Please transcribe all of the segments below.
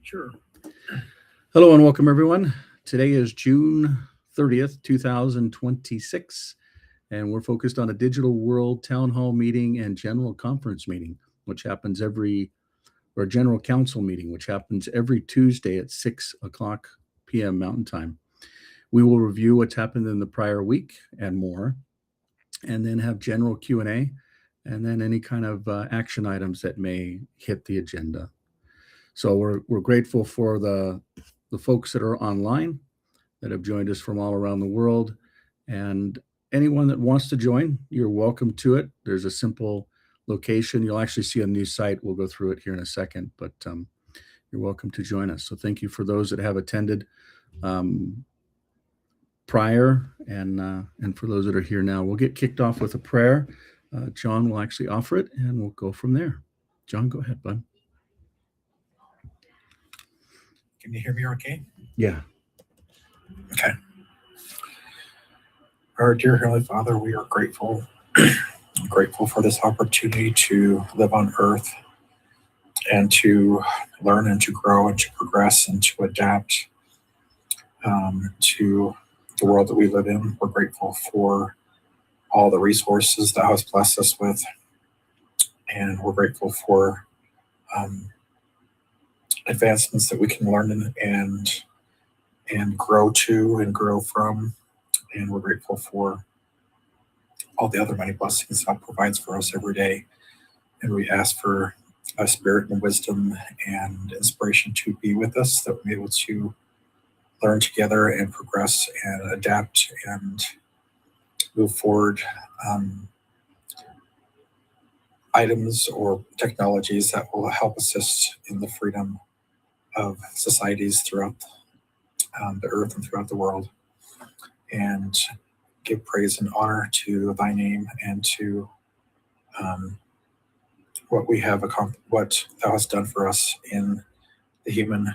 Sure. Hello and welcome, everyone. Today is June 30th, 2026, and we're focused on a digital world town hall meeting and general conference meeting, which happens or general council meeting, which happens every Tuesday at 6 o'clock p.m. Mountain Time. We will review what's happened in the prior week and more, and then have general Q&A, and then any kind of action items that may hit the agenda. So we're grateful for the folks that are online that have joined us from all around the world. And anyone that wants to join, you're welcome to it. There's a simple location. You'll actually see a new site. We'll go through it here in a second, but you're welcome to join us. So thank you for those that have attended prior and for those that are here now. We'll get kicked off with a prayer. John will actually offer it and we'll go from there. John, go ahead, bud. Can you hear me okay? Yeah. Okay. Our dear Heavenly Father, we are grateful, grateful for this opportunity to live on earth and to learn and to grow and to progress and to adapt to the world that we live in. We're grateful for all the resources that has blessed us with, and we're grateful for advancements that we can learn and grow to and grow from. And we're grateful for all the other many blessings God provides for us every day. And we ask for a spirit and wisdom and inspiration to be with us, that we're able to learn together and progress and adapt and move forward items or technologies that will help assist in the freedom of societies throughout the earth and throughout the world, and give praise and honor to thy name and to what thou hast done for us in the human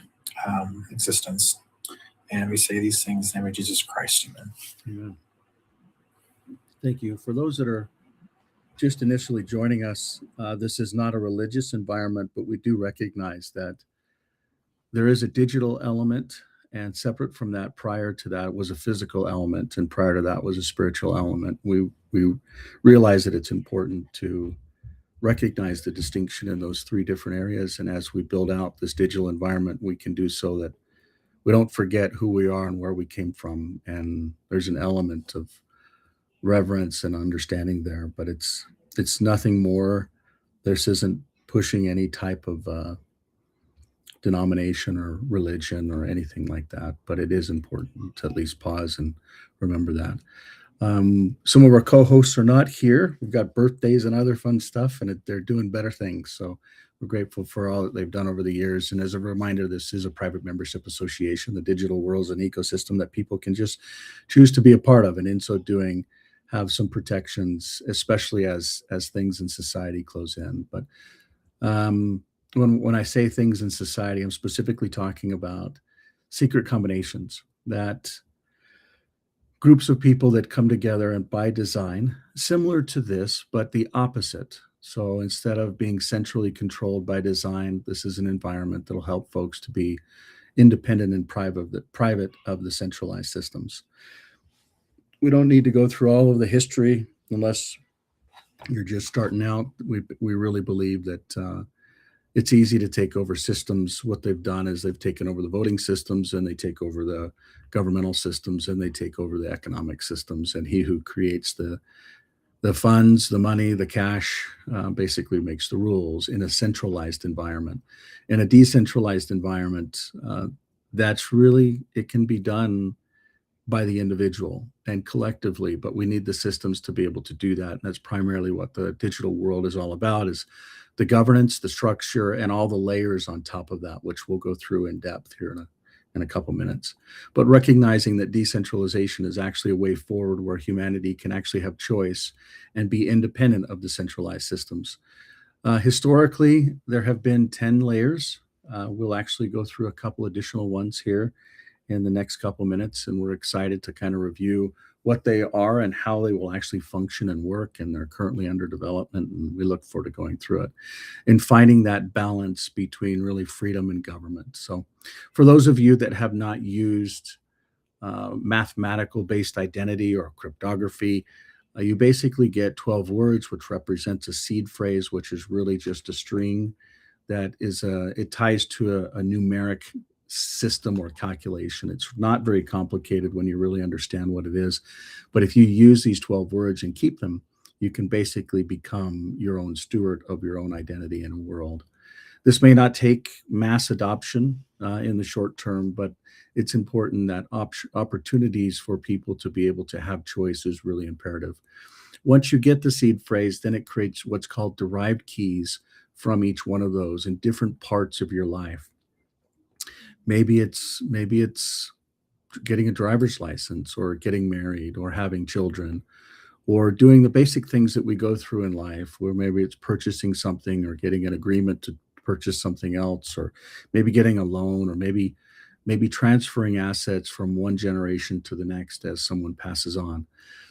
existence. And we say these things in the name of Jesus Christ. Amen. Amen. Thank you. For those that are just initially joining us, this is not a religious environment, but we do recognize that there is a digital element, and separate from that, prior to that was a physical element, and prior to that was a spiritual element. We realize that it's important to recognize the distinction in those three different areas, and as we build out this digital environment, we can do so that we don't forget who we are and where we came from. And there's an element of reverence and understanding there, but it's nothing more. This isn't pushing any type of denomination or religion or anything like that, but it is important to at least pause and remember that. Some of our co-hosts are not here. We've got birthdays and other fun stuff, and they're doing better things. So we're grateful for all that they've done over the years. And as a reminder, this is a private membership association. The digital world is an ecosystem that people can just choose to be a part of, and in so doing, have some protections, especially as things in society close in. But when I say things in society, I'm specifically talking about secret combinations, that groups of people that come together and by design, similar to this, but the opposite. So instead of being centrally controlled by design, this is an environment that'll help folks to be independent and private of the centralized systems. We don't need to go through all of the history unless you're just starting out. We really believe that it's easy to take over systems. What they've done is they've taken over the voting systems, and they take over the governmental systems, and they take over the economic systems. And he who creates the funds, the money, the cash, basically makes the rules in a centralized environment. In a decentralized environment, it can be done by the individual and collectively, but we need the systems to be able to do that. And that's primarily what the digital world is all about, is the governance, the structure, and all the layers on top of that, which we'll go through in depth here in a couple minutes. But recognizing that decentralization is actually a way forward where humanity can actually have choice and be independent of the centralized systems. Historically, there have been 10 layers. We'll actually go through a couple additional ones here in the next couple minutes, and we're excited to kind of review what they are and how they will actually function and work. And they're currently under development, and we look forward to going through it and finding that balance between really freedom and government. So for those of you that have not used mathematical based identity or cryptography, you basically get 12 words, which represents a seed phrase, which is really just a string that is it ties to a numeric system or calculation. It's not very complicated when you really understand what it is. But if you use these 12 words and keep them, you can basically become your own steward of your own identity in a world. This may not take mass adoption in the short term, but it's important that opportunities for people to be able to have choice is really imperative. Once you get the seed phrase, then it creates what's called derived keys from each one of those in different parts of your life. Maybe it's getting a driver's license, or getting married, or having children, or doing the basic things that we go through in life, where maybe it's purchasing something or getting an agreement to purchase something else, or maybe getting a loan, or maybe transferring assets from one generation to the next as someone passes on.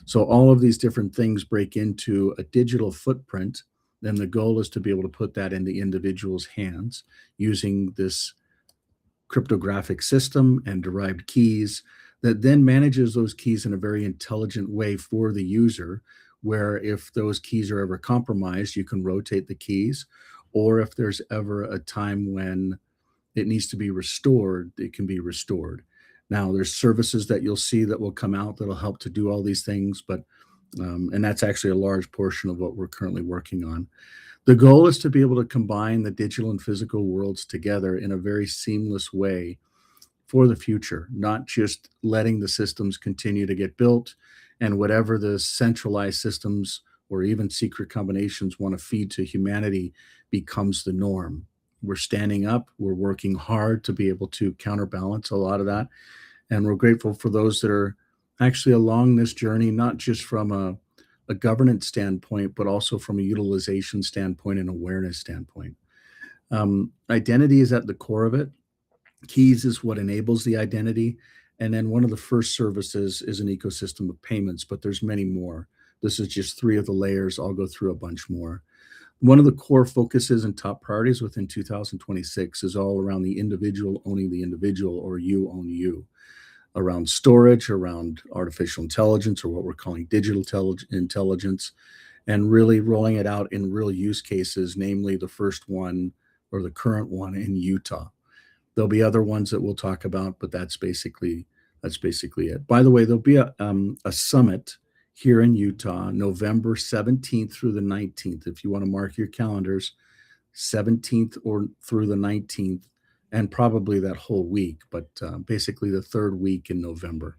So all of these different things break into a digital footprint. Then the goal is to be able to put that in the individual's hands using this cryptographic system and derived keys that then manages those keys in a very intelligent way for the user, where if those keys are ever compromised, you can rotate the keys, or if there's ever a time when it needs to be restored, it can be restored. Now, there's services that you'll see that will come out that'll help to do all these things, but and that's actually a large portion of what we're currently working on. The goal is to be able to combine the digital and physical worlds together in a very seamless way for the future, not just letting the systems continue to get built and whatever the centralized systems or even secret combinations want to feed to humanity becomes the norm. We're standing up, we're working hard to be able to counterbalance a lot of that. And we're grateful for those that are actually along this journey, not just from a governance standpoint, but also from a utilization standpoint and awareness standpoint. Identity is at the core of it. Keys is what enables the identity. And then one of the first services is an ecosystem of payments, but there's many more. This is just three of the layers. I'll go through a bunch more. One of the core focuses and top priorities within 2026 is all around the individual owning the individual, or you own you, around storage, around artificial intelligence, or what we're calling digital intelligence, and really rolling it out in real use cases, namely the first one, or the current one, in Utah. There'll be other ones that we'll talk about, but that's basically it. By the way, there'll be a summit here in Utah, November 17th through the 19th. If you want to mark your calendars, 17th or through the 19th, and probably that whole week, but basically the third week in November.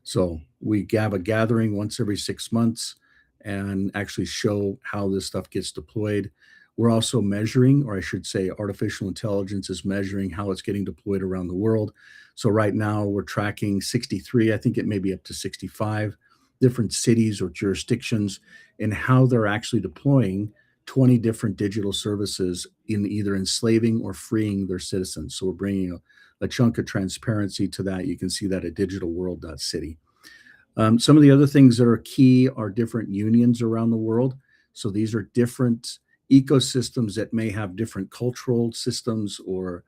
So we have a gathering once every 6 months and actually show how this stuff gets deployed. We're also measuring, or I should say, artificial intelligence is measuring how it's getting deployed around the world. So right now we're tracking 63, I think it may be up to 65 different cities or jurisdictions in how they're actually deploying 20 different digital services in either enslaving or freeing their citizens. So we're bringing a chunk of transparency to that. You can see that at digitalworld.city. Some of the other things that are key are different unions around the world. So these are different ecosystems that may have different cultural systems or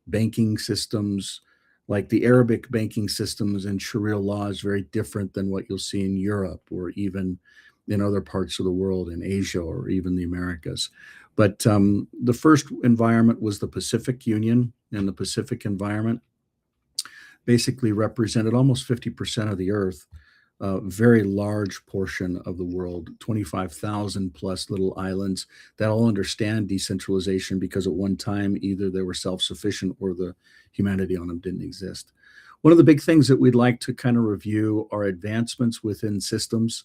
banking systems. Like the Arabic banking systems and Sharia law is very different than what you'll see in Europe, or even in other parts of the world, in Asia, or even the Americas. But the first environment was the Pacific Union, and the Pacific environment basically represented almost 50% of the earth, a very large portion of the world, 25,000 plus little islands that all understand decentralization, because at one time either they were self-sufficient or the humanity on them didn't exist. One of the big things that we'd like to kind of review are advancements within systems.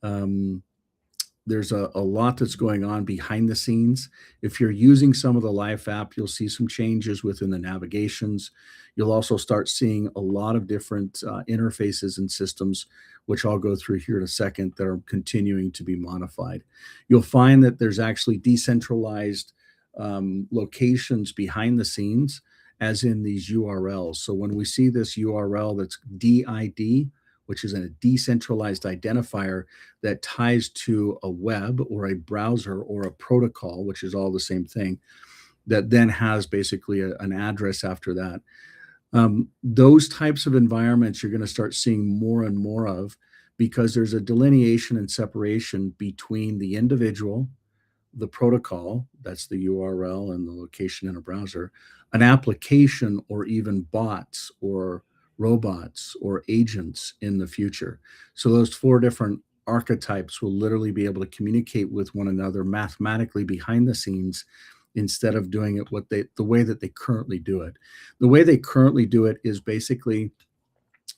There's a lot that's going on behind the scenes. If you're using some of the Life app, you'll see some changes within the navigations. You'll also start seeing a lot of different interfaces and systems, which I'll go through here in a second, that are continuing to be modified. You'll find that there's actually decentralized locations behind the scenes, as in these URLs. So when we see this URL that's DID, which is a decentralized identifier that ties to a web or a browser or a protocol, which is all the same thing, that then has basically an address after that. Those types of environments you're going to start seeing more and more of, because there's a delineation and separation between the individual, the protocol, that's the URL and the location in a browser, an application, or even bots or robots or agents in the future. So those four different archetypes will literally be able to communicate with one another mathematically behind the scenes, instead of doing it the way that they currently do it. The way they currently do it is basically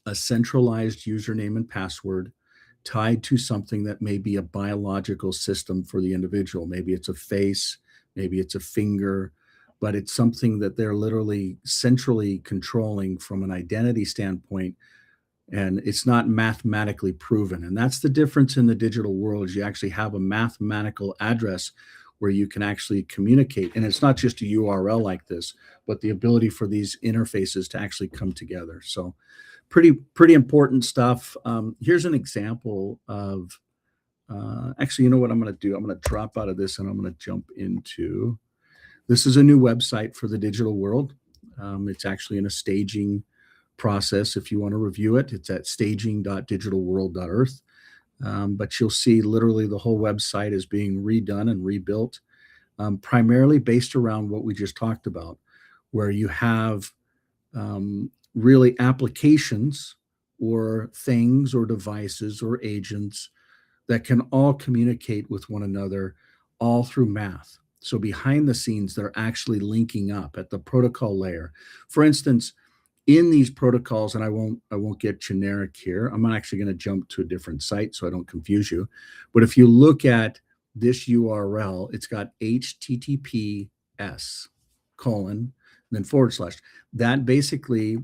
a centralized username and password tied to something that may be a biological system for the individual. Maybe it's a face, maybe it's a finger, but it's something that they're literally centrally controlling from an identity standpoint, and it's not mathematically proven. And that's the difference in the digital world, is you actually have a mathematical address where you can actually communicate. And it's not just a URL like this, but the ability for these interfaces to actually come together. So pretty important stuff. Here's an example of, actually, you know what I'm going to do? I'm going to drop out of this and I'm going to jump into, this is a new website for the digital world. It's actually in a staging process. If you want to review it, it's at staging.digitalworld.earth. But you'll see literally the whole website is being redone and rebuilt, primarily based around what we just talked about, where you have really applications or things or devices or agents that can all communicate with one another, all through math. So behind the scenes, they're actually linking up at the protocol layer. For instance, in these protocols, and I won't get generic here. I'm actually going to jump to a different site so I don't confuse you. But if you look at this URL, it's got HTTPS : then /. That basically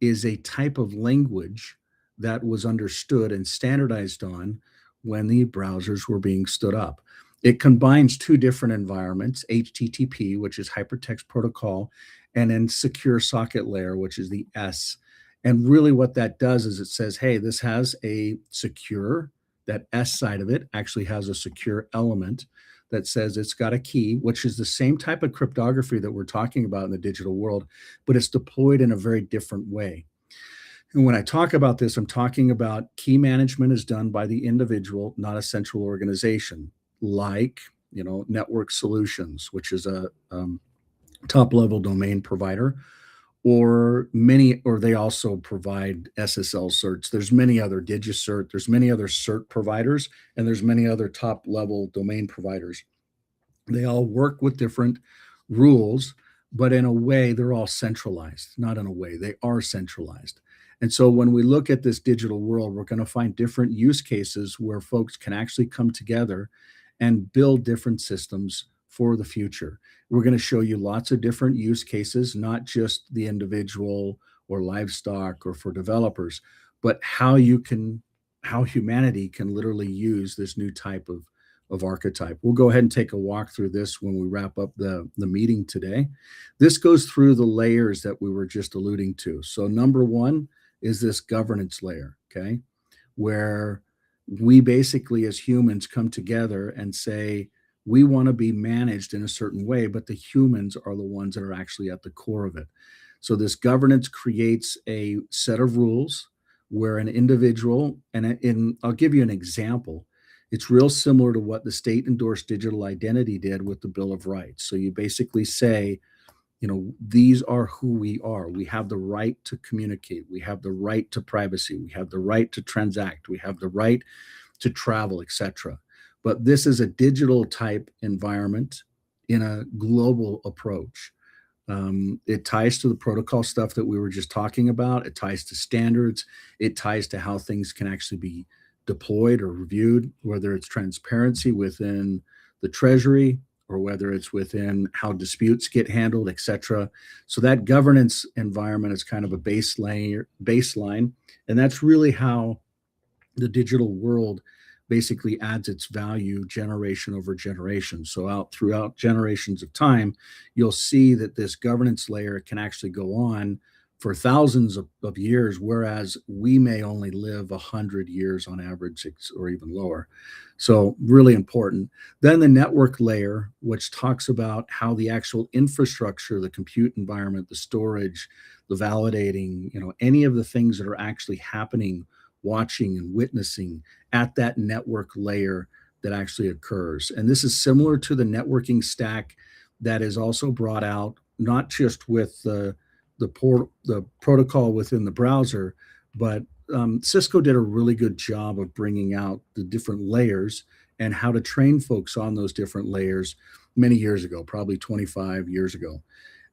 is a type of language that was understood and standardized on when the browsers were being stood up. It combines two different environments: HTTP, which is Hypertext Protocol, and then Secure Socket Layer, which is the S. And really what that does is it says, hey, this has a secure, that S side of it actually has a secure element that says it's got a key, which is the same type of cryptography that we're talking about in the digital world, but it's deployed in a very different way. And when I talk about this, I'm talking about key management is done by the individual, not a central organization, like, Network Solutions, which is a top-level domain provider, or they also provide SSL certs. There's many other DigiCert, there's many other cert providers, and there's many other top-level domain providers. They all work with different rules, but in a way, they're all centralized. Not in a way, they are centralized. And so when we look at this digital world, we're going to find different use cases where folks can actually come together and build different systems for the future. We're going to show you lots of different use cases, not just the individual or livestock or for developers, but how humanity can literally use this new type of archetype. We'll go ahead and take a walk through this when we wrap up the meeting today. This goes through the layers that we were just alluding to. So number one is this governance layer, okay, where we basically as humans come together and say, we want to be managed in a certain way, but the humans are the ones that are actually at the core of it. So this governance creates a set of rules where an individual, and I'll give you an example. It's real similar to what the state-endorsed digital identity did with the Bill of Rights. So you basically say, these are who we are. We have the right to communicate. We have the right to privacy. We have the right to transact. We have the right to travel, etc. But this is a digital type environment in a global approach. It ties to the protocol stuff that we were just talking about. It ties to standards. It ties to how things can actually be deployed or reviewed, whether it's transparency within the Treasury or whether it's within how disputes get handled, etc. So that governance environment is kind of a baseline. And that's really how the digital world basically adds its value generation over generation. So throughout generations of time, you'll see that this governance layer can actually go on for thousands of years, whereas we may only live 100 years on average or even lower. So really important. Then the network layer, which talks about how the actual infrastructure, the compute environment, the storage, the validating, any of the things that are actually happening, watching and witnessing at that network layer that actually occurs. And this is similar to the networking stack that is also brought out, not just with the protocol within the browser, but Cisco did a really good job of bringing out the different layers and how to train folks on those different layers many years ago, probably 25 years ago.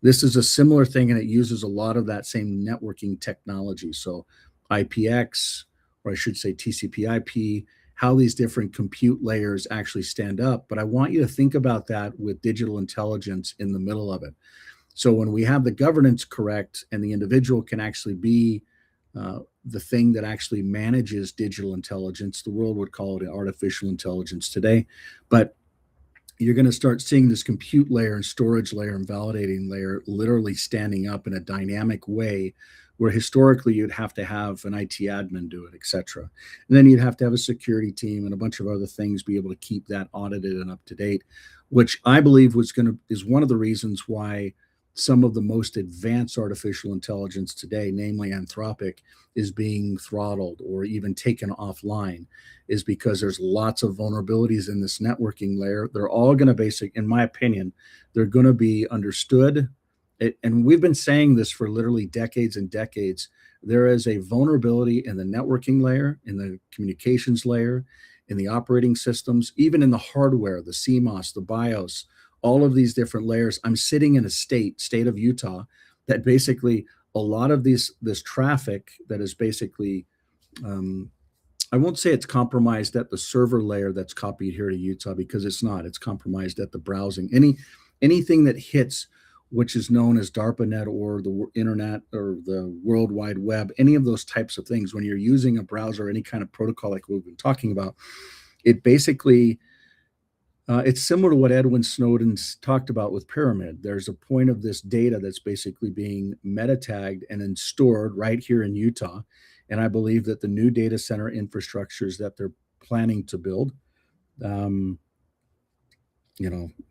This is a similar thing, and it uses a lot of that same networking technology. So IPX, or I should say TCP/IP, how these different compute layers actually stand up. But I want you to think about that with digital intelligence in the middle of it. So when we have the governance correct and the individual can actually be the thing that actually manages digital intelligence, the world would call it artificial intelligence today. But you're going to start seeing this compute layer and storage layer and validating layer literally standing up in a dynamic way, where historically you'd have to have an IT admin do it, et cetera. And then you'd have to have a security team and a bunch of other things be able to keep that audited and up to date, which I believe is one of the reasons why some of the most advanced artificial intelligence today, namely Anthropic, is being throttled or even taken offline, is because there's lots of vulnerabilities in this networking layer. They're all going to in my opinion, they're going to be understood. And we've been saying this for literally decades and decades. There is a vulnerability in the networking layer, in the communications layer, in the operating systems, even in the hardware, the CMOS, the BIOS, all of these different layers. I'm sitting in a state of Utah, that basically a lot of this traffic that is basically, I won't say it's compromised at the server layer that's copied here to Utah, because it's not. It's compromised at the browsing. Anything that hits, which is known as DARPANET or the internet or the World Wide Web, any of those types of things, when you're using a browser, any kind of protocol like we've been talking about, it basically, it's similar to what Edwin Snowden's talked about with Pyramid. There's a point of this data that's basically being meta tagged and then stored right here in Utah. And I believe that the new data center infrastructures that they're planning to build,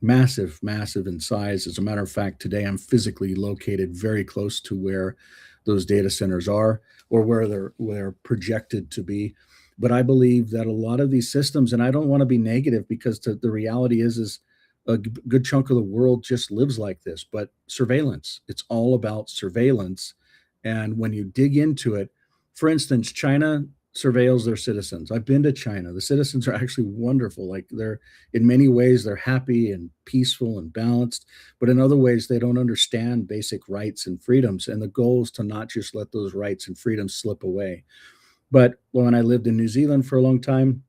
massive in size. As a matter of fact, today I'm physically located very close to where those data centers are, or where they're projected to be. But I believe that a lot of these systems, and I don't want to be negative, because the reality is a good chunk of the world just lives like this, but surveillance, it's all about surveillance. And when you dig into it, for instance, China surveils their citizens. I've been to China. The citizens are actually wonderful. Like, they're, in many ways, they're happy and peaceful and balanced, but in other ways, they don't understand basic rights and freedoms. And the goal is to not just let those rights and freedoms slip away. But when I lived in New Zealand for a long time,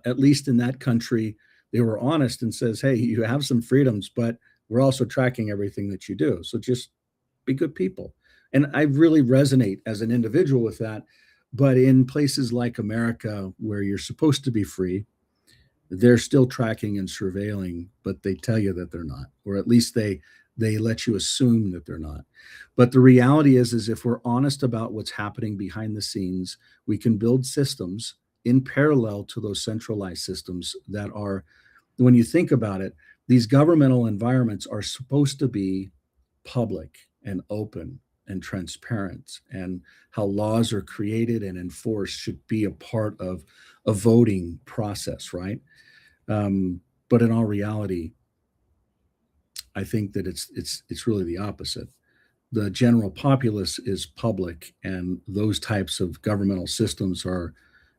at least in that country, they were honest and says, hey, you have some freedoms, but we're also tracking everything that you do. So just be good people. And I really resonate as an individual with that. But in places like America, where you're supposed to be free, they're still tracking and surveilling, but they tell you that they're not, or at least they let you assume that they're not. But the reality is if we're honest about what's happening behind the scenes, we can build systems in parallel to those centralized systems that are, when you think about it, these governmental environments are supposed to be public and open and transparent, and how laws are created and enforced should be a part of a voting process, right? But in all reality, I think that it's really the opposite. The general populace is public, and those types of governmental systems are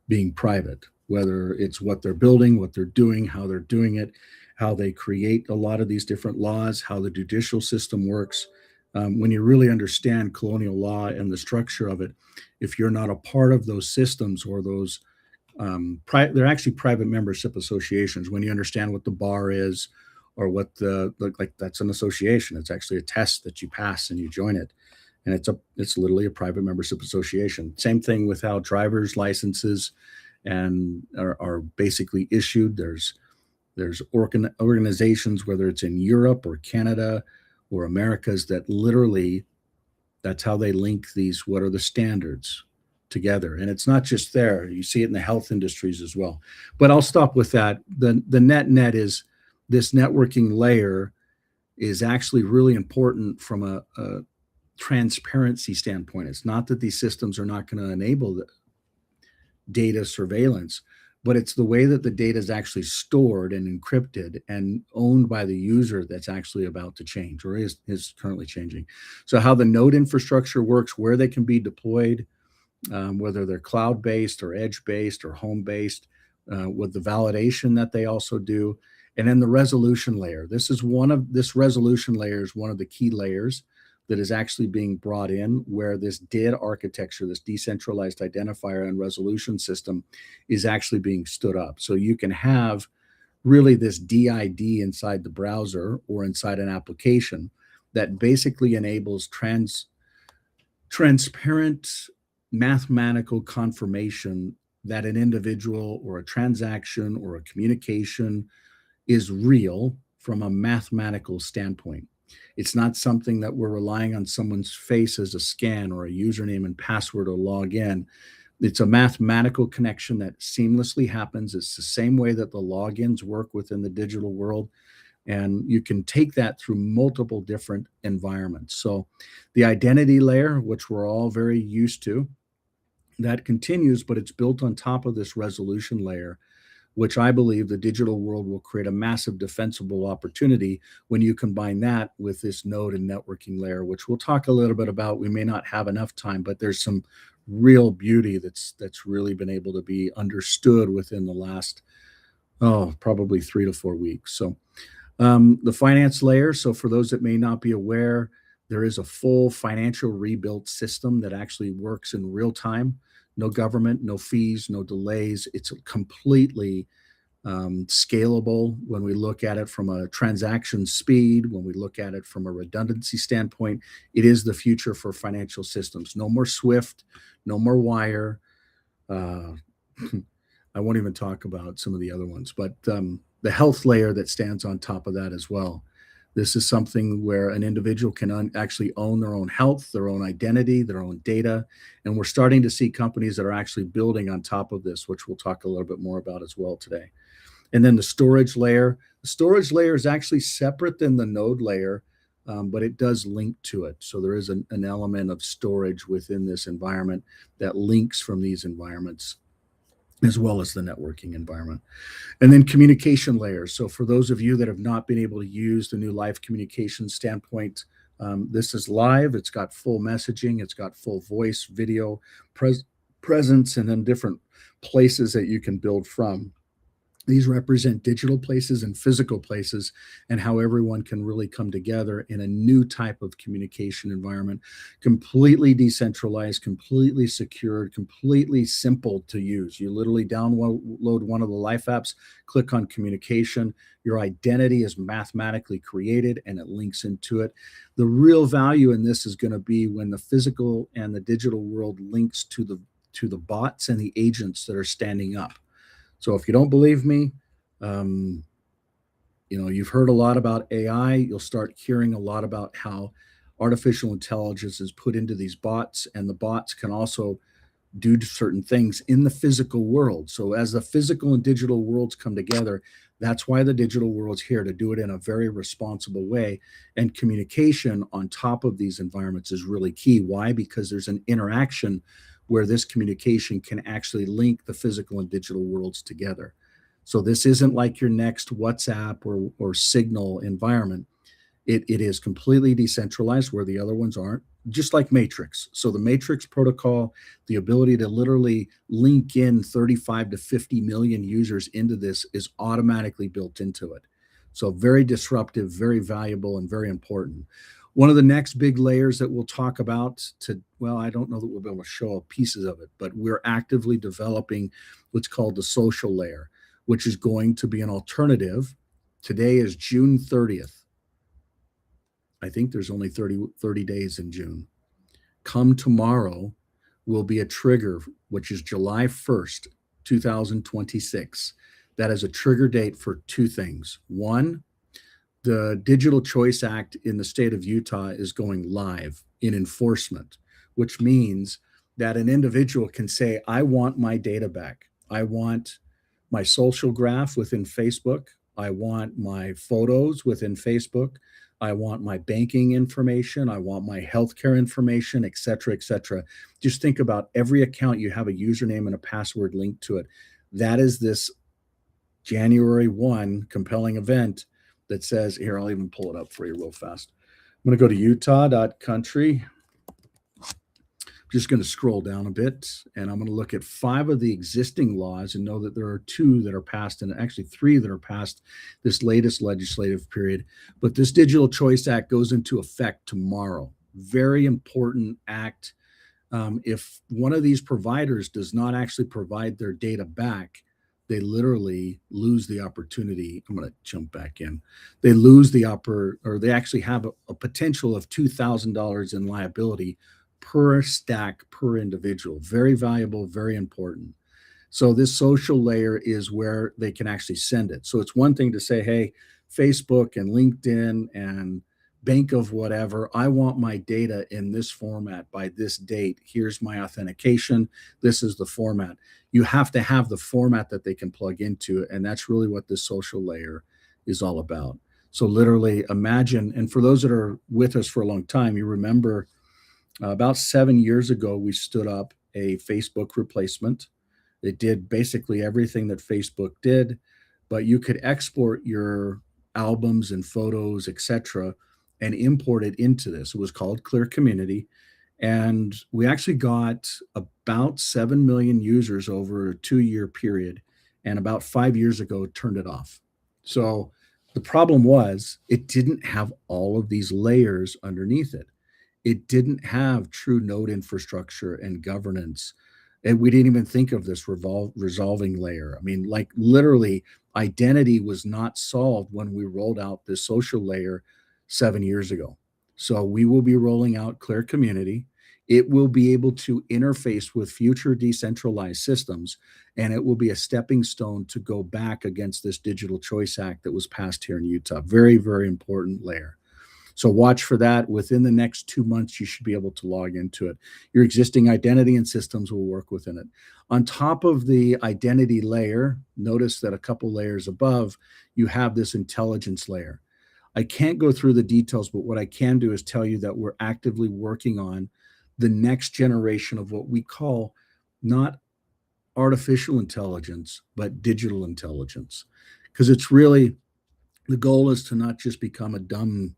being private, whether it's what they're building, what they're doing, how they're doing it, how they create a lot of these different laws, how the judicial system works. When you really understand colonial law and the structure of it, if you're not a part of those systems or those, they're actually private membership associations. When you understand what the bar is, or what like that's an association. It's actually a test that you pass and you join it, and it's literally a private membership association. Same thing with how driver's licenses and are basically issued. There's organizations, whether it's in Europe or Canada or Americas, that literally That's how they link these, what are the standards together. And it's not just there. You see it in the health industries as well. But I'll stop with that. The net is this networking layer is actually really important from a transparency standpoint. It's not that these systems are not going to enable the data surveillance, but it's the way that the data is actually stored and encrypted and owned by the user that's actually about to change or is currently changing. So how the node infrastructure works, where they can be deployed, whether they're cloud-based or edge-based or home-based, with the validation that they also do, and then the resolution layer. This resolution layer is one of the key layers that is actually being brought in, where this DID architecture, this decentralized identifier and resolution system, is actually being stood up. So you can have really this DID inside the browser or inside an application that basically enables transparent mathematical confirmation that an individual or a transaction or a communication is real from a mathematical standpoint. It's not something that we're relying on someone's face as a scan or a username and password to log in. It's a mathematical connection that seamlessly happens. It's the same way that the logins work within the digital world. And you can take that through multiple different environments. So the identity layer, which we're all very used to, that continues, but it's built on top of this resolution layer, which I believe the digital world will create a massive defensible opportunity when you combine that with this node and networking layer, which we'll talk a little bit about. We may not have enough time, but there's some real beauty that's really been able to be understood within the last, probably 3 to 4 weeks. So the finance layer. So for those that may not be aware, there is a full financial rebuilt system that actually works in real time. No government, no fees, no delays. It's completely scalable when we look at it from a transaction speed, when we look at it from a redundancy standpoint. It is the future for financial systems. No more SWIFT, no more wire. I won't even talk about some of the other ones, but the health layer that stands on top of that as well. This is something where an individual can actually own their own health, their own identity, their own data. And we're starting to see companies that are actually building on top of this, which we'll talk a little bit more about as well today. And then the storage layer. The storage layer is actually separate than the node layer, but it does link to it. So there is an element of storage within this environment that links from these environments, as well as the networking environment. And then communication layers. So for those of you that have not been able to use the new live communication standpoint, this is live. It's got full messaging. It's got full voice, video, presence, and then different places that you can build from. These represent digital places and physical places, and how everyone can really come together in a new type of communication environment, completely decentralized, completely secured, completely simple to use. You literally download one of the Life apps, click on communication, your identity is mathematically created and it links into it. The real value in this is going to be when the physical and the digital world links to the bots and the agents that are standing up. So if you don't believe me, you've heard a lot about AI. You'll start hearing a lot about how artificial intelligence is put into these bots, and the bots can also do certain things in the physical world. So as the physical and digital worlds come together, that's why the digital world's here, to do it in a very responsible way. And communication on top of these environments is really key. Why? Because there's an interaction where this communication can actually link the physical and digital worlds together. So this isn't like your next WhatsApp or Signal environment. It is completely decentralized, where the other ones aren't, just like Matrix. So the Matrix protocol, the ability to literally link in 35 to 50 million users into this, is automatically built into it. So very disruptive, very valuable, and very important. One of the next big layers that we'll talk about I don't know that we'll be able to show pieces of it, but we're actively developing what's called the social layer, which is going to be an alternative. Today is June 30th. I think there's only 30 days in June. Come tomorrow will be a trigger, which is July 1st, 2026. That is a trigger date for two things. One, the Digital Choice Act in the state of Utah is going live in enforcement, which means that an individual can say, I want my data back. I want my social graph within Facebook. I want my photos within Facebook. I want my banking information. I want my healthcare information, et cetera, et cetera. Just think about every account you have a username and a password linked to it. That is this January 1 compelling event that says, here, I'll even pull it up for you real fast. I'm going to go to utah.country. Just going to scroll down a bit, and I'm going to look at 5 of the existing laws and know that there are 2 that are passed, and actually 3 that are passed this latest legislative period. But this Digital Choice Act goes into effect tomorrow. Very important act. If one of these providers does not actually provide their data back, they literally lose the opportunity. I'm going to jump back in. They lose the or they actually have a potential of $2,000 in liability per stack per individual. Very valuable, very important. So this social layer is where they can actually send it. So it's one thing to say, hey, Facebook and LinkedIn and bank of whatever, I want my data in this format by this date. Here's my authentication. This is the format. You have to have the format that they can plug into it. And that's really what this social layer is all about. So literally imagine, and for those that are with us for a long time, you remember about 7 years ago, we stood up a Facebook replacement. It did basically everything that Facebook did, but you could export your albums and photos, etc., and import it into this. It was called Clear Community. And we actually got about 7 million users over a 2-year period. And about 5 years ago, turned it off. So the problem was it didn't have all of these layers underneath it. It didn't have true node infrastructure and governance. And we didn't even think of this resolving layer. I mean, like literally, identity was not solved when we rolled out this social layer 7 years ago. So we will be rolling out Clear Community. It will be able to interface with future decentralized systems, and it will be a stepping stone to go back against this Digital Choice Act that was passed here in Utah. Very, very important layer. So watch for that. Within the next 2 months, you should be able to log into it. Your existing identity and systems will work within it. On top of the identity layer, notice that a couple layers above, you have this intelligence layer. I can't go through the details, but what I can do is tell you that we're actively working on the next generation of what we call not artificial intelligence, but digital intelligence. Because it's really, the goal is to not just become a dumb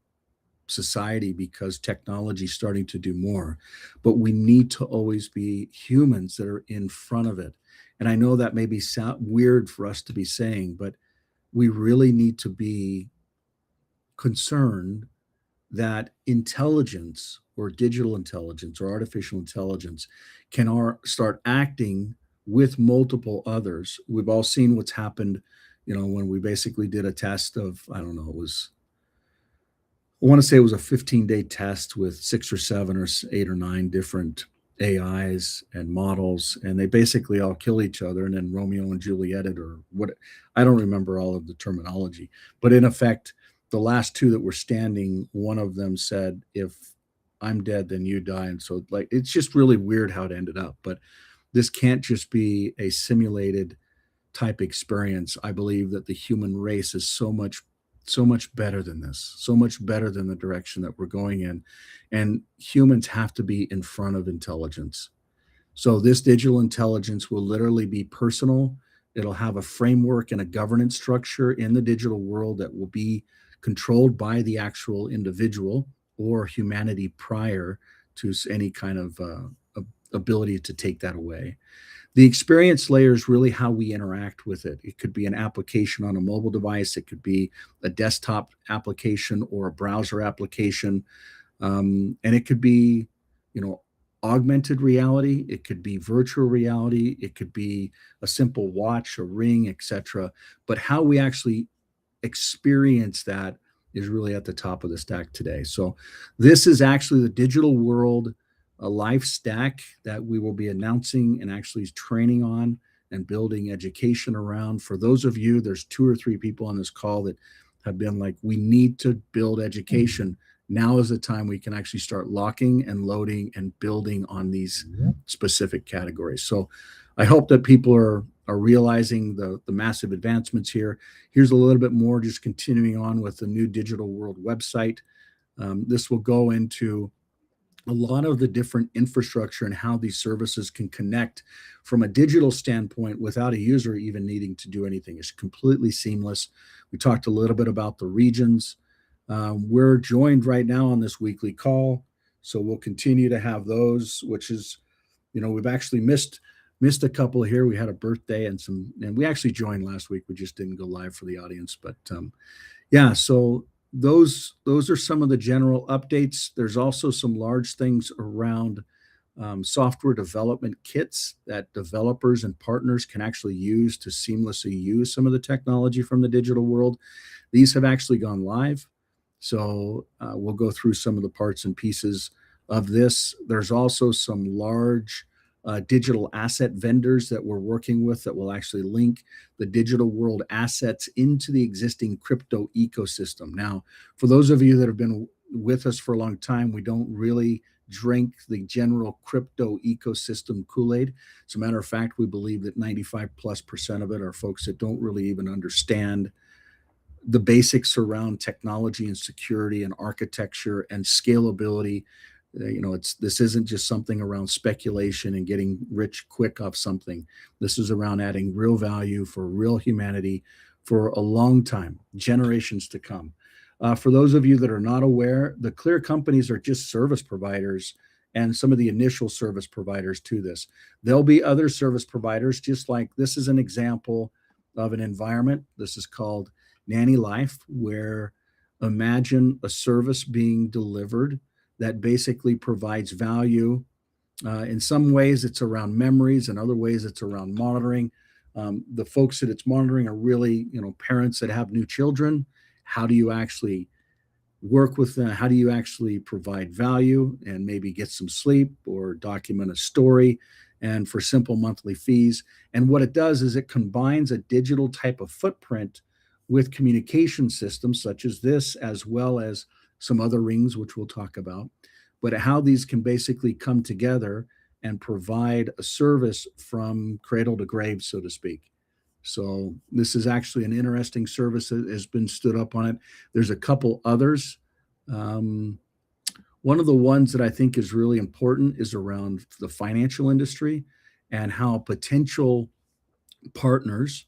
society because technology is starting to do more, but we need to always be humans that are in front of it. And I know that may be weird for us to be saying, but we really need to be concerned that intelligence or digital intelligence or artificial intelligence can start acting with multiple others. We've all seen what's happened, when we basically did a test of, I don't know, I want to say it was a 15-day test with 6 or 7 or 8 or 9 different AIs and models, and they basically all kill each other, and then Romeo and Juliet it, or what, I don't remember all of the terminology, but in effect, the last 2 that were standing, one of them said, if I'm dead, then you die. And so it's just really weird how it ended up, but this can't just be a simulated type experience. I believe that the human race is so much better than this, so much better than the direction that we're going in. And humans have to be in front of intelligence. So this digital intelligence will literally be personal. It'll have a framework and a governance structure in the digital world that will be controlled by the actual individual or humanity prior to any kind of ability to take that away. The experience layer is really how we interact with it. It could be an application on a mobile device. It could be a desktop application or a browser application. And it could be, augmented reality. It could be virtual reality. It could be a simple watch, a ring, etc. But how we actually experience that is really at the top of the stack today. So this is actually the digital world, a life stack that we will be announcing and actually training on and building education around. For those of you, there's 2 or 3 people on this call that have been like, we need to build education. Now is the time we can actually start locking and loading and building on these specific categories. So I hope that people are realizing the massive advancements here. Here's a little bit more, just continuing on with the new Digital World website. This will go into a lot of the different infrastructure and how these services can connect from a digital standpoint without a user even needing to do anything. It's completely seamless. We talked a little bit about the regions. We're joined right now on this weekly call, so we'll continue to have those, which is, we've actually missed a couple here. We had a birthday and we actually joined last week. We just didn't go live for the audience, but yeah, so those are some of the general updates. There's also some large things around software development kits that developers and partners can actually use to seamlessly use some of the technology from the digital world. These have actually gone live. So we'll go through some of the parts and pieces of this. There's also some large digital asset vendors that we're working with that will actually link the digital world assets into the existing crypto ecosystem. Now, for those of you that have been with us for a long time, we don't really drink the general crypto ecosystem Kool-Aid. As a matter of fact, we believe that 95+% of it are folks that don't really even understand the basics around technology and security and architecture and scalability. This isn't just something around speculation and getting rich quick off something. This is around adding real value for real humanity for a long time, generations to come. For those of you that are not aware, the Clear companies are just service providers and some of the initial service providers to this. There'll be other service providers, just like this is an example of an environment. This is called Nanny Life, where imagine a service being delivered that basically provides value. In some ways, it's around memories. In other ways, it's around monitoring. The folks that it's monitoring are really, parents that have new children. How do you actually work with them? How do you actually provide value and maybe get some sleep or document a story, and for simple monthly fees? And what it does is it combines a digital type of footprint with communication systems such as this, as well as some other rings, which we'll talk about, but how these can basically come together and provide a service from cradle to grave, so to speak. So this is actually an interesting service that has been stood up on it. There's a couple others. One of the ones that I think is really important is around the financial industry and how potential partners,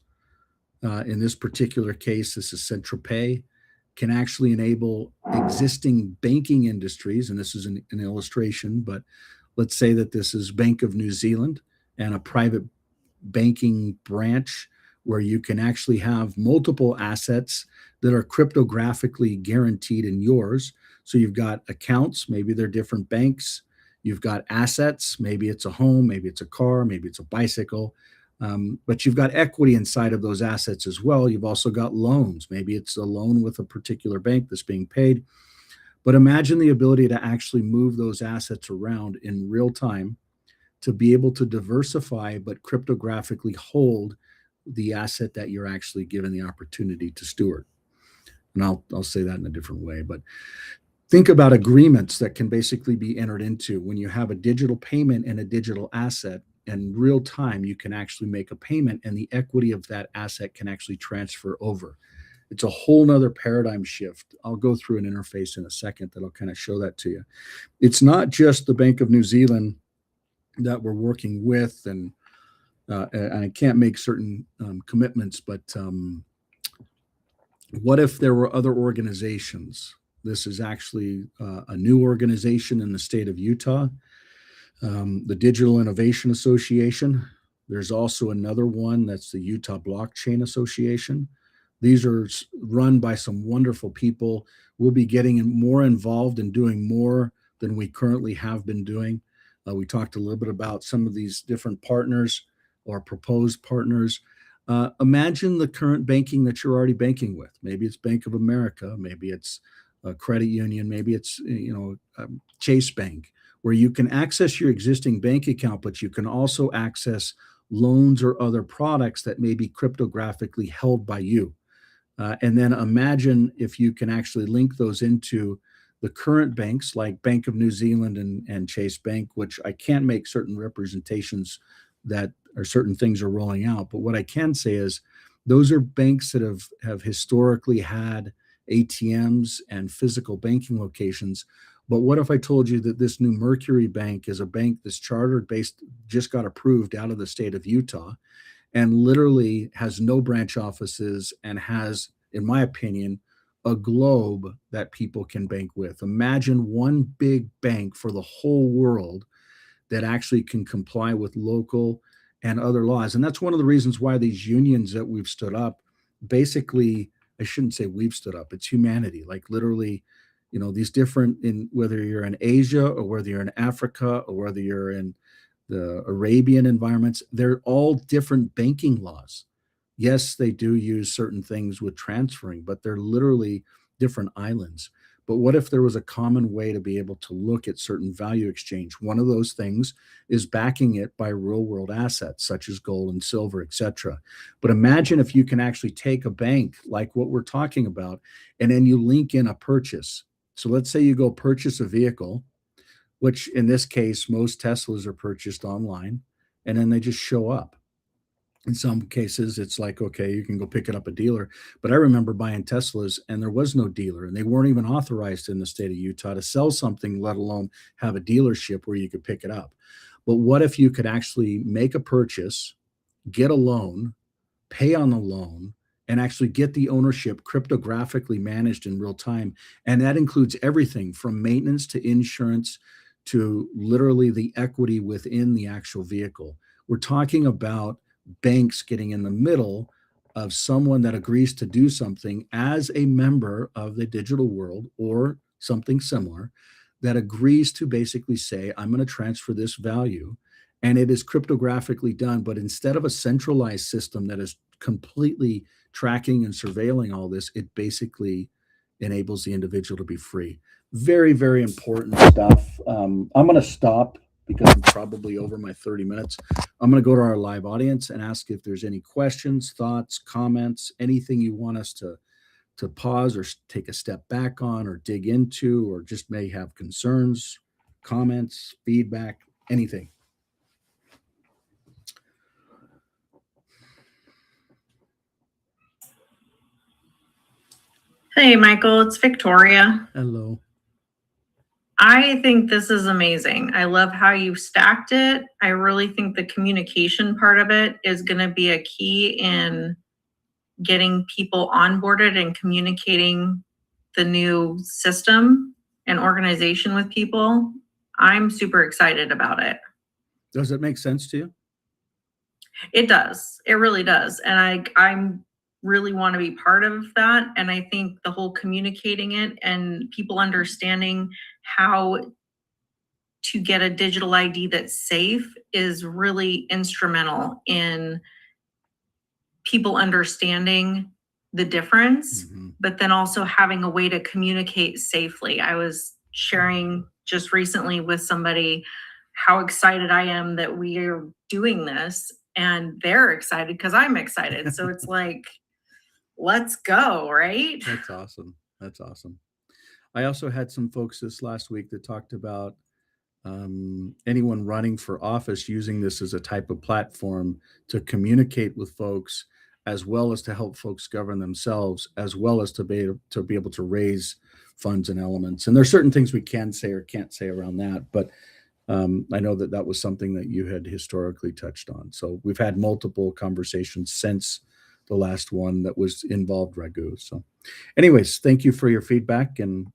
in this particular case, this is Centropay, can actually enable existing banking industries. And this is an illustration, but let's say that this is Bank of New Zealand and a private banking branch where you can actually have multiple assets that are cryptographically guaranteed in yours. So you've got accounts, maybe they're different banks. You've got assets, maybe it's a home, maybe it's a car, maybe it's a bicycle. But you've got equity inside of those assets as well. You've also got loans. Maybe it's a loan with a particular bank that's being paid. But imagine the ability to actually move those assets around in real time to be able to diversify, but cryptographically hold the asset that you're actually given the opportunity to steward. And I'll say that in a different way. But think about agreements that can basically be entered into when you have a digital payment and a digital asset. In real time, you can actually make a payment and the equity of that asset can actually transfer over. It's a whole nother paradigm shift. I'll go through an interface in a second that'll kind of show that to you. It's not just the Bank of New Zealand that we're working with, and I can't make certain commitments, but what if there were other organizations? This is actually a new organization in the state of Utah. The Digital Innovation Association. There's also another one that's the Utah Blockchain Association. These are run by some wonderful people. We'll be getting more involved in doing more than we currently have been doing. We talked a little bit about some of these different partners or proposed partners. Imagine the current banking that you're already banking with. Maybe it's Bank of America, maybe it's a credit union, maybe it's Chase Bank, where you can access your existing bank account, but you can also access loans or other products that may be cryptographically held by you. And then imagine if you can actually link those into the current banks like Bank of New Zealand and Chase Bank, which I can't make certain representations that or certain things are rolling out. But what I can say is those are banks that have historically had ATMs and physical banking locations. But what if I told you that this new Mercury Bank is a bank that's chartered based, just got approved out of the state of Utah, and literally has no branch offices and has, in my opinion, a globe that people can bank with. Imagine one big bank for the whole world that actually can comply with local and other laws. And that's one of the reasons why these unions that we've stood up, basically, I shouldn't say we've stood up, it's humanity. Like literally, these different, in whether you're in Asia or whether you're in Africa or whether you're in the Arabian environments, they're all different banking laws. Yes, they do use certain things with transferring, but they're literally different islands. But what if there was a common way to be able to look at certain value exchange? One of those things is backing it by real world assets such as gold and silver, etc. But imagine if you can actually take a bank like what we're talking about, and then you link in a purchase. So let's say you go purchase a vehicle, which in this case, most Teslas are purchased online, and then they just show up. In some cases, it's like, okay, you can go pick it up a dealer. But I remember buying Teslas and there was no dealer, and they weren't even authorized in the state of Utah to sell something, let alone have a dealership where you could pick it up. But what if you could actually make a purchase, get a loan, pay on the loan, and actually get the ownership cryptographically managed in real time? And that includes everything from maintenance to insurance to literally the equity within the actual vehicle. We're talking about banks getting in the middle of someone that agrees to do something as a member of the digital world or something similar, that agrees to basically say, I'm going to transfer this value, and it is cryptographically done. But instead of a centralized system that is completely tracking and surveilling all this, it basically enables the individual to be free. Very, very important stuff. I'm going to stop because I'm probably over my 30 minutes. I'm going to go to our live audience and ask if there's any questions, thoughts, comments, anything you want us to pause or take a step back on or dig into, or just may have concerns, comments, feedback, anything. Hey, Michael, it's Victoria. Hello. I think this is amazing. I love how you stacked it. I really think the communication part of it is going to be a key in getting people onboarded and communicating the new system and organization with people. I'm super excited about it. Does it make sense to you? It does. It really does. And I'm really want to be part of that. And I think the whole communicating it and people understanding how to get a digital ID that's safe is really instrumental in people understanding the difference, but then also having a way to communicate safely. I was sharing just recently with somebody how excited I am that we are doing this, and they're excited because I'm excited. So it's like, let's go, right? That's awesome. That's awesome. I also had some folks this last week that talked about anyone running for office using this as a type of platform to communicate with folks, as well as to help folks govern themselves, as well as to be able to raise funds and elements. And there's certain things we can say or can't say around that, but I know that was something that you had historically touched on. So we've had multiple conversations since the last one that was involved Raghu. So anyways, thank you for your feedback and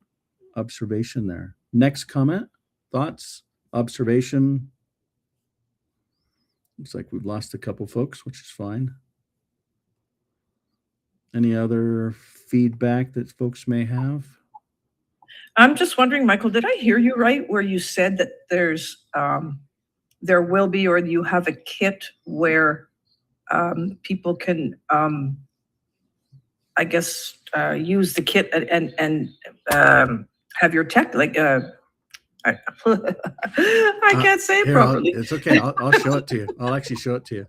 observation there. Next comment, thoughts, observation. Looks like we've lost a couple folks, which is fine. Any other feedback that folks may have? I'm just wondering, Michael, did I hear you right where you said that there will be, or you have a kit where people can, I guess, use the kit and have your tech, like, I can't say it properly. It's okay. I'll show it to you. I'll actually show it to you.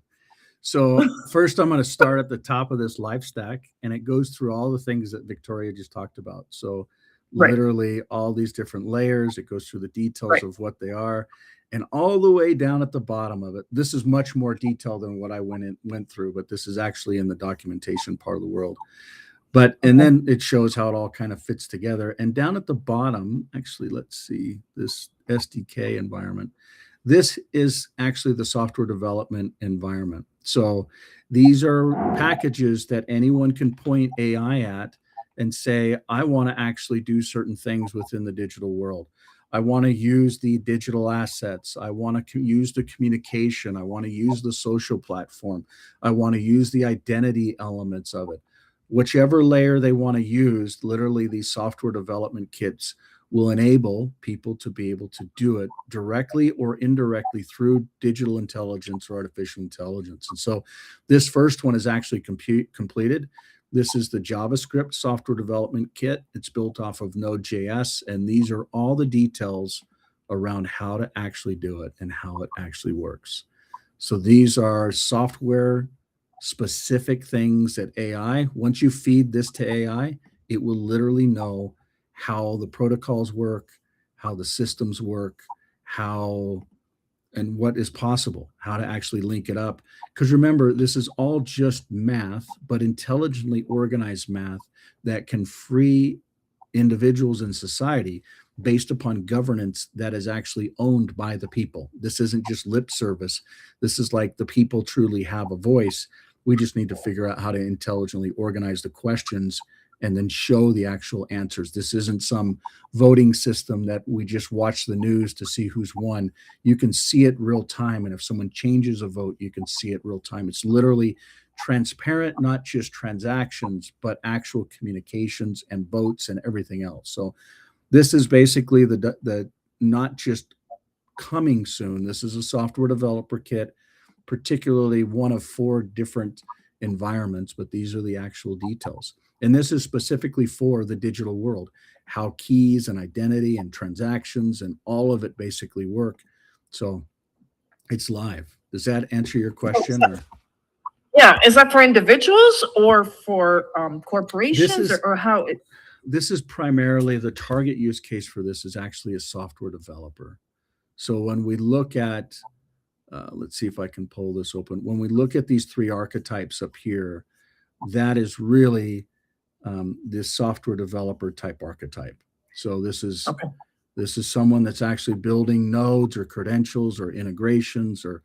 So first, I'm going to start at the top of this live stack, and it goes through all the things that Victoria just talked about. So Right. literally all these different layers. It goes through the details Right. of what they are, and all the way down at the bottom of it. This is much more detailed than what I went through, but this is actually in the documentation part of the world. But and Okay. then it shows how it all kind of fits together. And down at the bottom, actually, let's see this SDK environment. This is actually the software development environment. So these are packages that anyone can point AI at and say, I want to actually do certain things within the digital world. I want to use the digital assets. I want to use the communication. I want to use the social platform. I want to use the identity elements of it. Whichever layer they want to use, literally these software development kits will enable people to be able to do it directly or indirectly through digital intelligence or artificial intelligence. And so this first one is actually completed. This is the JavaScript software development kit. It's built off of Node.js, and these are all the details around how to actually do it and how it actually works. So these are software specific things that AI, once you feed this to AI, it will literally know how the protocols work, how the systems work, how and what is possible, how to actually link it up. Because remember, this is all just math, but intelligently organized math that can free individuals in society based upon governance that is actually owned by the people. This isn't just lip service. This is like the people truly have a voice. We just need to figure out how to intelligently organize the questions and then show the actual answers. This isn't some voting system that we just watch the news to see who's won. You can see it real time. And if someone changes a vote, you can see it real time. It's literally transparent, not just transactions, but actual communications and votes and everything else. So this is basically the not just coming soon. This is a software developer kit, particularly one of 4 different environments, but these are the actual details. And this is specifically for the digital world, how keys and identity and transactions and all of it basically work. So it's live. Does that answer your question? Or Yeah, is that for individuals or for corporations, is- or how it? this is primarily the target use case for this is actually a software developer. So when we look at, let's see if I can pull this open. When we look at these 3 archetypes up here, that is really this software developer type archetype. So this is Okay. this is someone that's actually building nodes or credentials or integrations, or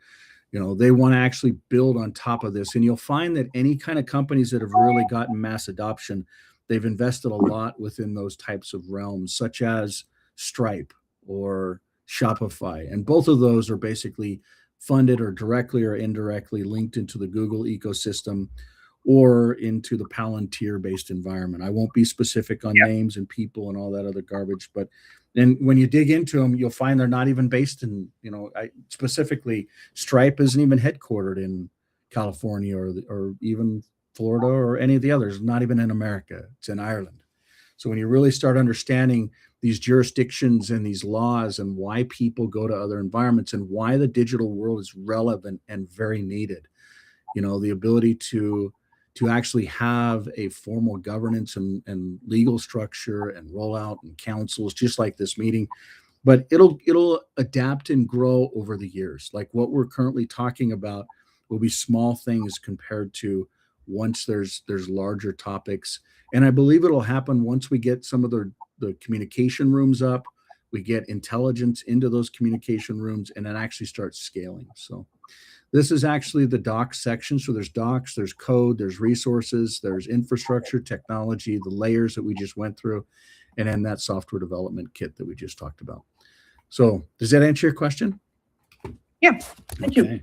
they want to actually build on top of this. And you'll find that any kind of companies that have really gotten mass adoption, they've invested a lot within those types of realms, such as Stripe or Shopify. And both of those are basically funded or directly or indirectly linked into the Google ecosystem or into the Palantir based environment. I won't be specific on names and people and all that other garbage, but then when you dig into them, you'll find they're not even based in, specifically Stripe isn't even headquartered in California or even Florida or any of the others, not even in America. It's in Ireland. So when you really start understanding these jurisdictions and these laws and why people go to other environments and why the digital world is relevant and very needed, the ability to actually have a formal governance and legal structure and rollout and councils, just like this meeting, but it'll adapt and grow over the years. Like what we're currently talking about will be small things compared to once there's larger topics. And I believe it'll happen once we get some of the communication rooms up, we get intelligence into those communication rooms, and then actually start scaling. So this is actually the docs section. So there's docs, there's code, there's resources, there's infrastructure, technology, the layers that we just went through, and then that software development kit that we just talked about. So does that answer your question? Yeah, thank you.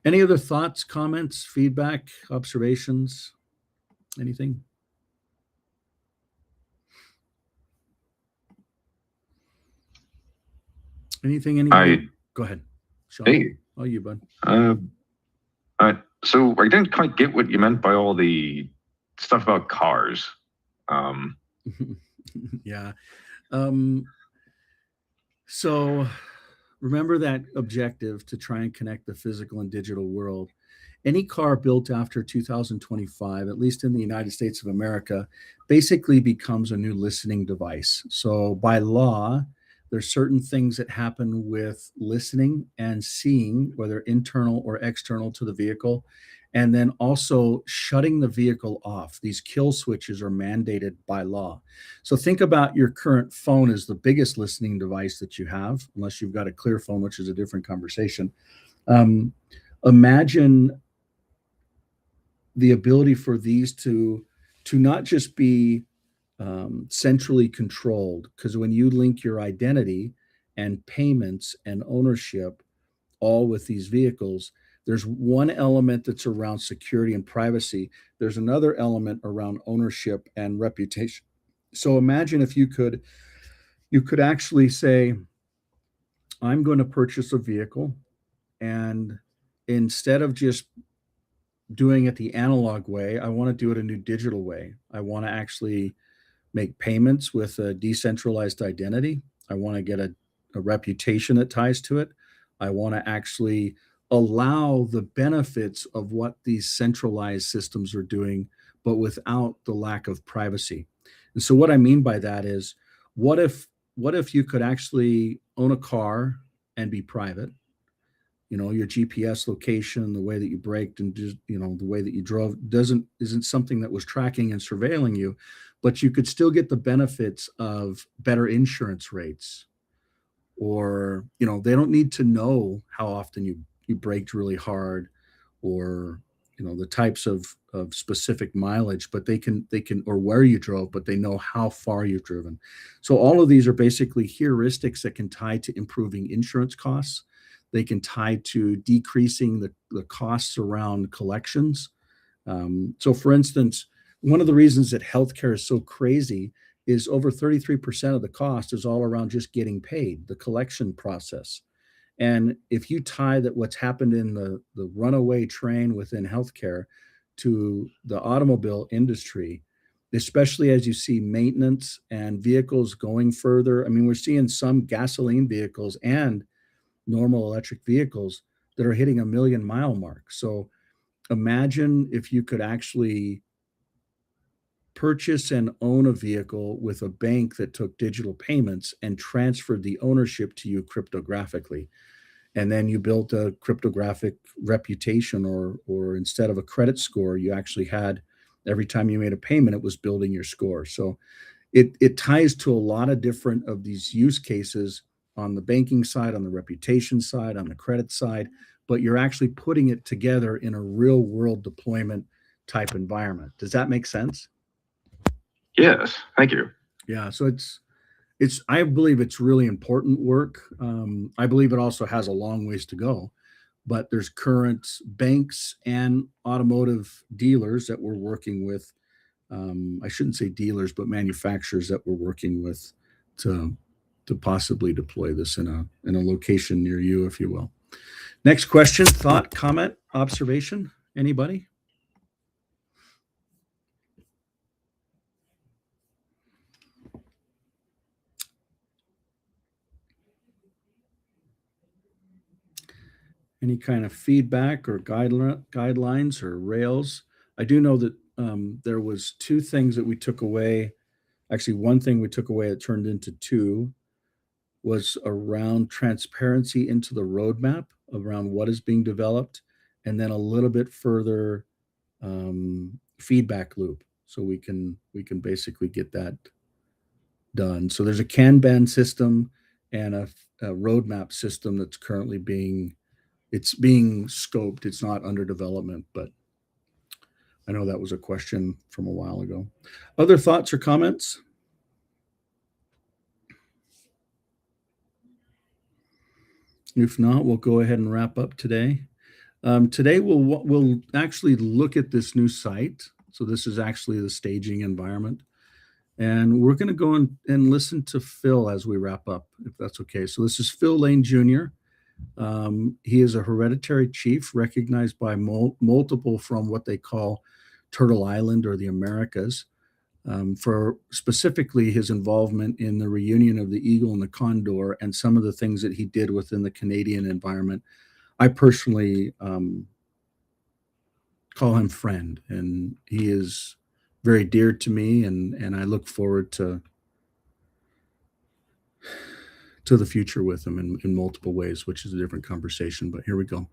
Any other thoughts, comments, feedback, observations, anything? Anything? Anybody? Go ahead, Sean. Hey. Oh, you, bud. So I didn't quite get what you meant by all the stuff about cars. Yeah. So remember that objective to try and connect the physical and digital world. any car built after 2025, at least in the United States of America, basically becomes a new listening device. So by law, there's certain things that happen with listening and seeing, whether internal or external to the vehicle, and then also shutting the vehicle off. These kill switches are mandated by law. So think about your current phone as the biggest listening device that you have, unless you've got a clear phone, which is a different conversation. Imagine the ability for these to not just be centrally controlled, because when you link your identity and payments and ownership all with these vehicles, there's one element that's around security and privacy. There's another element around ownership and reputation. So imagine if you could actually say, I'm going to purchase a vehicle, and instead of just doing it the analog way, I want to do it a new digital way. I want to actually make payments with a decentralized identity. I want to get a reputation that ties to it. I want to actually allow the benefits of what these centralized systems are doing, but without the lack of privacy. And so what I mean by that is, what if you could actually own a car and be private? You know, your GPS location, the way that you braked, and just, you know, the way that you drove isn't something that was tracking and surveilling you, but you could still get the benefits of better insurance rates. Or, you know, they don't need to know how often you braked really hard, or, you know, the types of specific mileage, but they can, or where you drove, but they know how far you've driven. So all of these are basically heuristics that can tie to improving insurance costs. They can tie to decreasing the costs around collections. So for instance, one of the reasons that healthcare is so crazy is over 33% of the cost is all around just getting paid, the collection process. And if you tie that what's happened in the runaway train within healthcare to the automobile industry, especially as you see maintenance and vehicles going further. I mean, we're seeing some gasoline vehicles and normal electric vehicles that are hitting 1,000,000-mile mark. So imagine if you could actually purchase and own a vehicle with a bank that took digital payments and transferred the ownership to you cryptographically. And then you built a cryptographic reputation, or instead of a credit score, you actually had, every time you made a payment, it was building your score. So it ties to a lot of different of these use cases on the banking side, on the reputation side, on the credit side, but you're actually putting it together in a real world deployment type environment. Does that make sense? Yes, thank you. Yeah, so I believe it's really important work. I believe it also has a long ways to go, but there's current banks and automotive dealers that we're working with. I shouldn't say dealers, but manufacturers that we're working with to possibly deploy this in a location near you, if you will. Next question, thought, comment, observation, anybody? Any kind of feedback or guidelines or rails? I do know that there was two things that we took away. Actually, one thing we took away that turned into two was around transparency into the roadmap around what is being developed, and then a little bit further feedback loop, so we can basically get that done. So there's a Kanban system and a roadmap system that's currently being scoped. It's not under development, but I know that was a question from a while ago. Other thoughts or comments? If not, we'll go ahead and wrap up today. Today we'll actually look at this new site. So this is actually the staging environment. And we're going to go and listen to Phil as we wrap up, if that's okay. So this is Phil Lane Jr. He is a hereditary chief recognized by multiple from what they call Turtle Island or the Americas, for specifically his involvement in the reunion of the eagle and the condor and some of the things that he did within the Canadian environment. I personally call him friend, and he is very dear to me, and I look forward to the future with him in multiple ways, which is a different conversation. But here we go.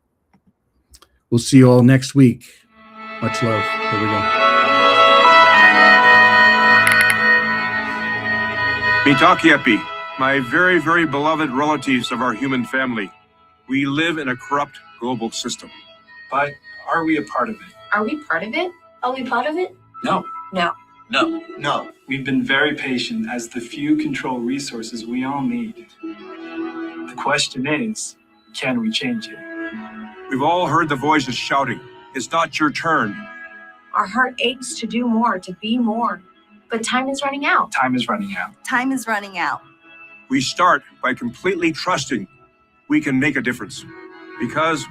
We'll see you all next week. Much love. Here we go. Mitakiepi, my very, very beloved relatives of our human family. We live in a corrupt global system. But are we a part of it? Are we part of it? Are we part of it? No. No. No. No. We've been very patient as the few control resources we all need. The question is, can we change it? We've all heard the voices shouting, it's not your turn. Our heart aches to do more, to be more. But time is running out. Time is running out. Time is running out. We start by completely trusting we can make a difference. Because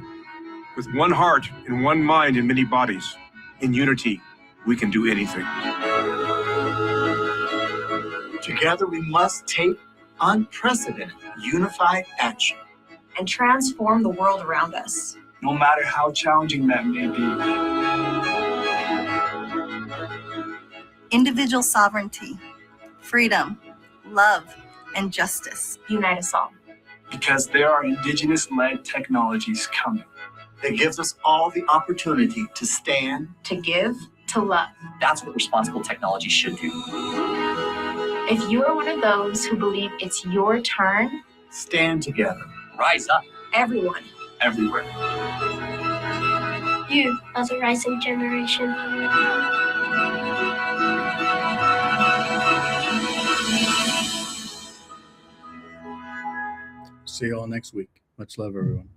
with one heart and one mind and many bodies, in unity, we can do anything. Together we must take unprecedented, unified action. And transform the world around us. No matter how challenging that may be. Individual sovereignty, freedom, love, and justice. Unite us all. Because there are indigenous-led technologies coming. That gives us all the opportunity to stand, To give, to love. That's what responsible technology should do. If you are one of those who believe it's your turn, stand together. Rise up. everyone. Everywhere. You, as a rising generation. See you all next week. Much love, everyone.